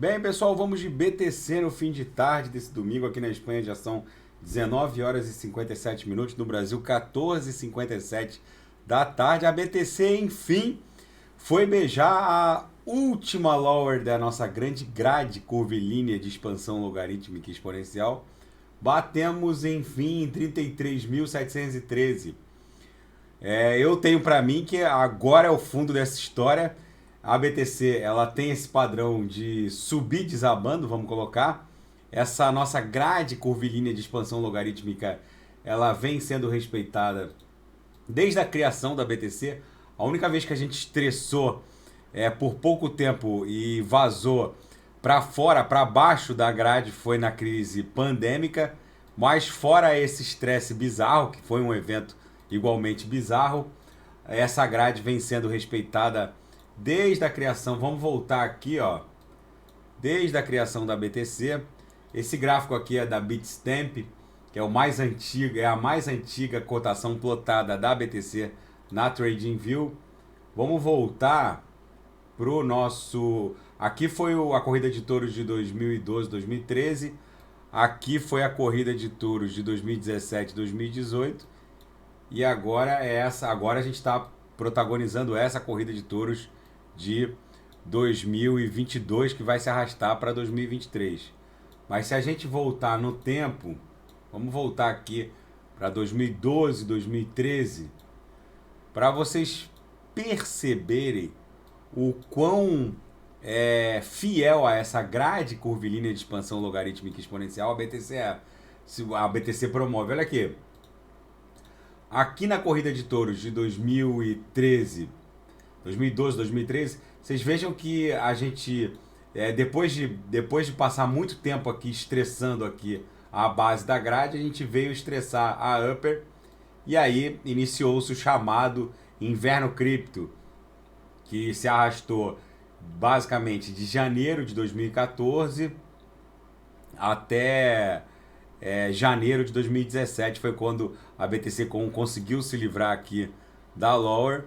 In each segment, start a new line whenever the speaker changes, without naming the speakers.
Bem, pessoal, vamos de BTC no fim de tarde desse domingo. Aqui na Espanha já são 19 horas e 57 minutos. No Brasil, 14h57 da tarde. A BTC, enfim, foi beijar a última lower da nossa grande grade curvilínea de expansão logarítmica exponencial. Batemos, enfim, em 33.713. Eu tenho para mim que agora é o fundo dessa história. A BTC, ela tem esse padrão de subir desabando, vamos colocar. Essa nossa grade curvilínea de expansão logarítmica, ela vem sendo respeitada desde a criação da BTC. A única vez que a gente estressou por pouco tempo e vazou para fora, para baixo da grade, foi na crise pandêmica. Mas fora esse estresse bizarro, que foi um evento igualmente bizarro, essa grade vem sendo respeitada desde a criação. Vamos voltar aqui, ó. Desde a criação da BTC. Esse gráfico aqui é da Bitstamp, que é o mais antigo, é a mais antiga cotação plotada da BTC na TradingView. Vamos voltar pro nosso... Aqui foi a corrida de touros de 2012, 2013. Aqui foi a corrida de touros de 2017, 2018. E agora é essa. Agora a gente está protagonizando essa corrida de touros de 2022 que vai se arrastar para 2023. Mas se a gente voltar no tempo, vamos voltar aqui para 2012, 2013, para vocês perceberem o quão fiel a essa grade curvilínea de expansão logarítmica exponencial a BTC promove. Olha aqui. Aqui na corrida de touros de 2013, 2012, 2013, vocês vejam que a gente, depois de passar muito tempo aqui estressando aqui a base da grade, a gente veio estressar a upper e aí iniciou-se o chamado inverno cripto, que se arrastou basicamente de janeiro de 2014 até janeiro de 2017, foi quando a BTC conseguiu se livrar aqui da lower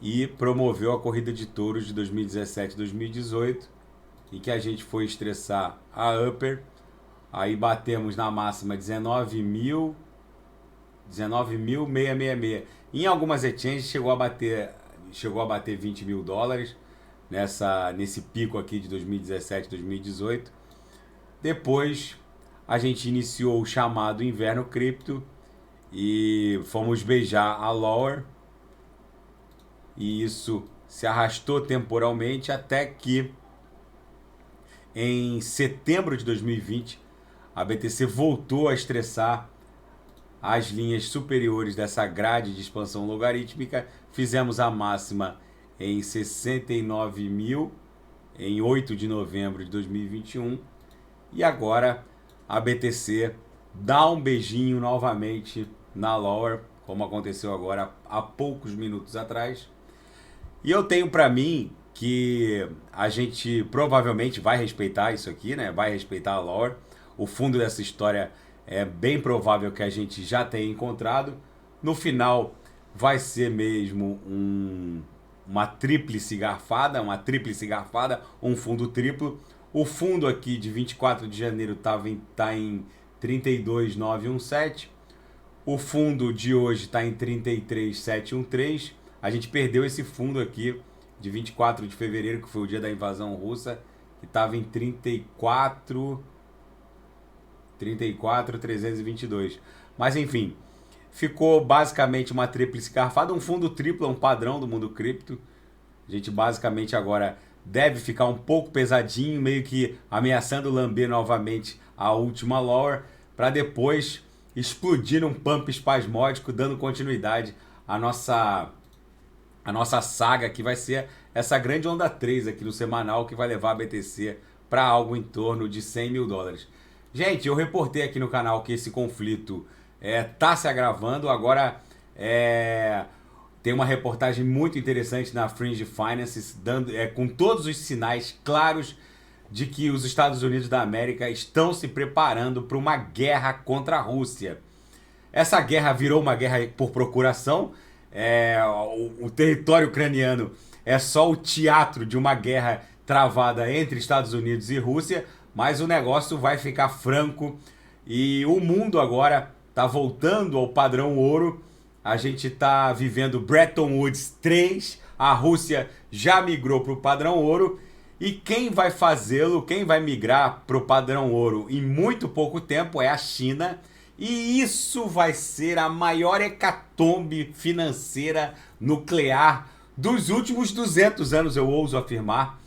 e promoveu a corrida de touros de 2017 e 2018, em que a gente foi estressar a upper, aí batemos na máxima 19.666. Em algumas exchanges chegou a bater 20 mil dólares nesse pico aqui de 2017 e 2018. Depois a gente iniciou o chamado inverno cripto e fomos beijar a lower, e isso se arrastou temporalmente até que em setembro de 2020 a BTC voltou a estressar as linhas superiores dessa grade de expansão logarítmica. Fizemos a máxima em 69 mil em 8 de novembro de 2021 e agora a BTC dá um beijinho novamente na lower, como aconteceu agora há poucos minutos atrás. E eu tenho para mim que a gente provavelmente vai respeitar isso aqui, né? Vai respeitar a lower. O fundo dessa história é bem provável que a gente já tenha encontrado. No final vai ser mesmo uma tríplice garfada, um fundo triplo. O fundo aqui de 24 de janeiro está em 32.917. O fundo de hoje está em 33.713. A gente perdeu esse fundo aqui de 24 de fevereiro, que foi o dia da invasão russa, que estava em 34.322. Mas enfim, ficou basicamente uma tríplice garfada. Um fundo triplo é um padrão do mundo cripto. A gente basicamente agora deve ficar um pouco pesadinho, meio que ameaçando lamber novamente a última lower, para depois explodir num pump espasmódico, dando continuidade à nossa saga, que vai ser essa grande onda 3 aqui no semanal, que vai levar a BTC para algo em torno de 100 mil dólares. Gente, eu reportei aqui no canal que esse conflito tá se agravando. Agora tem uma reportagem muito interessante na Fringe Finance, com todos os sinais claros de que os Estados Unidos da América estão se preparando para uma guerra contra a Rússia. Essa guerra virou uma guerra por procuração. O território ucraniano é só o teatro de uma guerra travada entre Estados Unidos e Rússia, mas o negócio vai ficar franco e o mundo agora está voltando ao padrão ouro. A gente está vivendo Bretton Woods 3, a Rússia já migrou para o padrão ouro e quem vai fazê-lo, quem vai migrar para o padrão ouro em muito pouco tempo é a China. E isso vai ser a maior hecatombe financeira nuclear dos últimos 200 anos, eu ouso afirmar.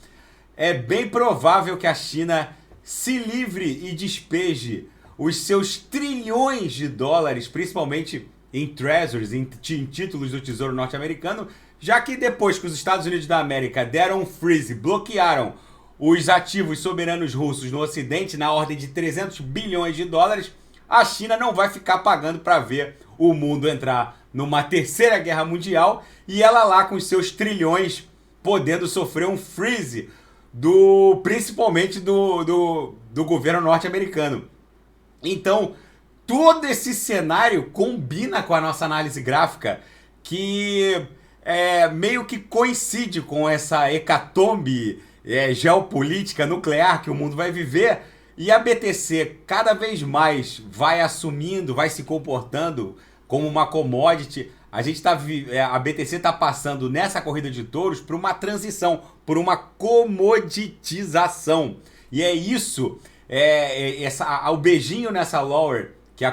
É bem provável que a China se livre e despeje os seus trilhões de dólares, principalmente em treasuries, em títulos do Tesouro Norte-Americano, já que depois que os Estados Unidos da América deram um freeze, bloquearam os ativos soberanos russos no Ocidente na ordem de 300 bilhões de dólares, a China não vai ficar pagando para ver o mundo entrar numa terceira guerra mundial e ela lá com os seus trilhões podendo sofrer um freeze principalmente do governo norte-americano. Então, todo esse cenário combina com a nossa análise gráfica, que meio que coincide com essa hecatombe geopolítica nuclear que o mundo vai viver. E a BTC cada vez mais vai assumindo, vai se comportando como uma commodity. A BTC está passando nessa corrida de touros por uma transição, por uma comoditização. E é isso, o beijinho nessa lower que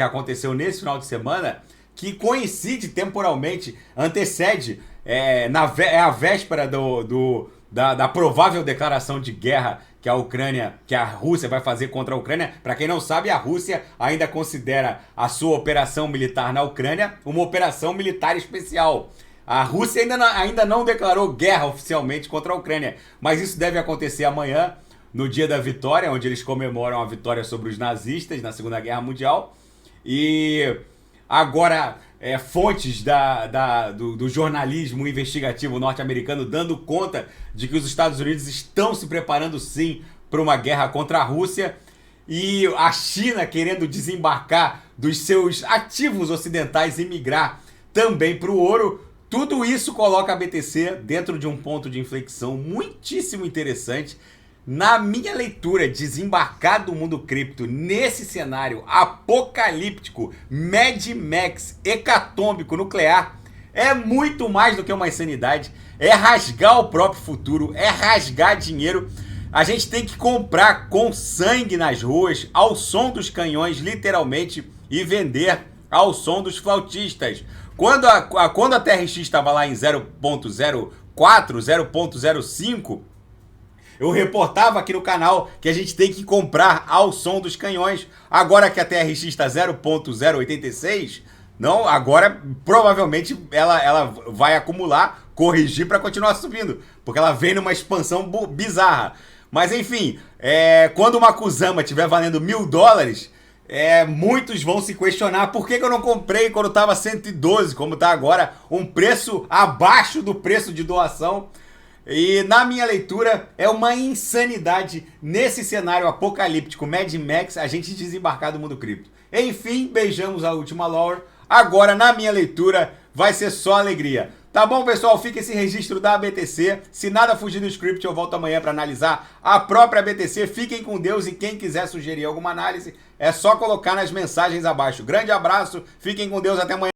aconteceu nesse final de semana, que coincide temporalmente, antecede, a véspera da provável declaração de guerra que a Rússia vai fazer contra a Ucrânia. Para quem não sabe, a Rússia ainda considera a sua operação militar na Ucrânia uma operação militar especial. A Rússia ainda não declarou guerra oficialmente contra a Ucrânia, mas isso deve acontecer amanhã, no dia da vitória, onde eles comemoram a vitória sobre os nazistas na Segunda Guerra Mundial. E agora fontes do jornalismo investigativo norte-americano dando conta de que os Estados Unidos estão se preparando sim para uma guerra contra a Rússia e a China querendo desembarcar dos seus ativos ocidentais e migrar também para o ouro. Tudo isso coloca a BTC dentro de um ponto de inflexão muitíssimo interessante. Na minha leitura, desembarcar do mundo cripto nesse cenário apocalíptico, Mad Max, hecatômbico, nuclear, é muito mais do que uma insanidade. É rasgar o próprio futuro, é rasgar dinheiro. A gente tem que comprar com sangue nas ruas, ao som dos canhões, literalmente, e vender ao som dos flautistas. Quando a TRX estava lá em 0.04, 0.05... eu reportava aqui no canal que a gente tem que comprar ao som dos canhões. Agora que a TRX está 0.086, não, agora provavelmente ela vai acumular, corrigir para continuar subindo, porque ela vem numa expansão bizarra. Mas enfim, quando uma Kusama estiver valendo $1.000, muitos vão se questionar por que eu não comprei quando estava 112, como está agora, um preço abaixo do preço de doação. E na minha leitura é uma insanidade nesse cenário apocalíptico Mad Max a gente desembarcar do mundo cripto. Enfim, beijamos a última lower. Agora na minha leitura vai ser só alegria. Tá bom, pessoal? Fica esse registro da BTC. Se nada fugir do script, eu volto amanhã para analisar a própria BTC. Fiquem com Deus e quem quiser sugerir alguma análise é só colocar nas mensagens abaixo. Grande abraço, fiquem com Deus, até amanhã.